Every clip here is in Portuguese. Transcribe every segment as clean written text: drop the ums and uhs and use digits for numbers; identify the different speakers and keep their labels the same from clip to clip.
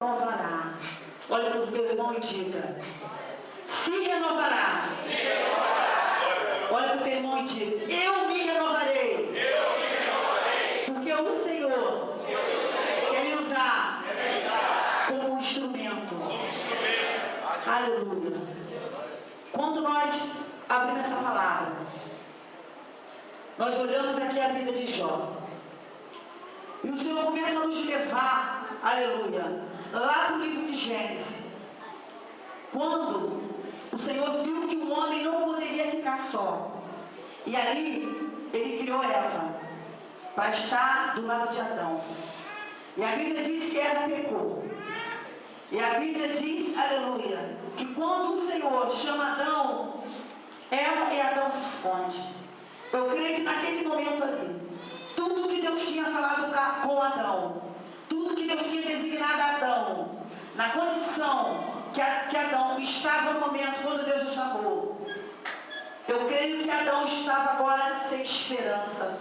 Speaker 1: renovará. Olha para o teu irmão e diga: se renovará. Se renovará. Olha para o teu irmão e diga: eu me renovarei. Eu me renovarei. Porque o Senhor quer me usar como um instrumento. Aleluia. Quando nós abrimos essa palavra, nós olhamos aqui a vida de Jó. E o Senhor começa a nos levar, aleluia, lá no livro de Gênesis. Quando o Senhor viu que o homem não poderia ficar só. E ali, ele criou Eva para estar do lado de Adão. E a Bíblia diz que Eva pecou. E a Bíblia diz, aleluia, que quando o Senhor chama Adão, Eva e Adão se escondem. Eu creio que naquele momento ali, tudo que Deus tinha falado com Adão, tudo que Deus tinha designado a Adão, na condição que Adão estava no momento quando Deus o chamou, eu creio que Adão estava agora sem esperança.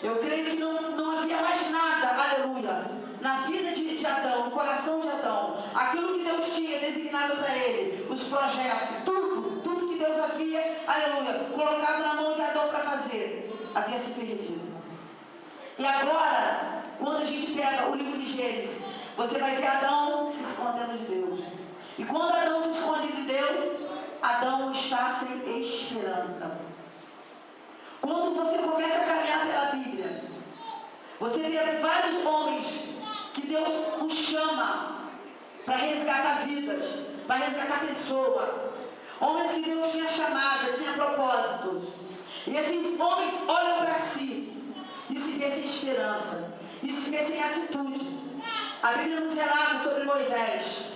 Speaker 1: Eu creio que não havia mais nada, aleluia, na vida de Adão, no coração de Adão, aquilo que Deus tinha designado para ele, os projetos, tudo que Deus havia, aleluia, colocado na mão de Adão para fazer, havia se perdido. E agora, quando a gente pega o livro de Gênesis, você vai ver Adão se escondendo de Deus. E quando Adão se esconde de Deus, Adão está sem esperança. Quando você começa a caminhar pela Bíblia, você vê vários homens que Deus os chama para resgatar vidas, para resgatar pessoas. Homens que Deus tinha chamado, tinha propósitos. E esses homens olham para si e se vê sem esperança, e se vê sem atitude. A Bíblia nos relata sobre Moisés,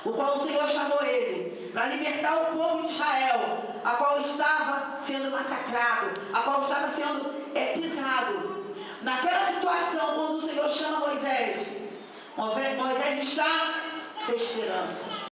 Speaker 1: o qual o Senhor chamou ele para libertar o povo de Israel, a qual estava sendo massacrado, a qual estava sendo pisado. Naquela situação, quando o Senhor chama Moisés, Moisés está sem esperança.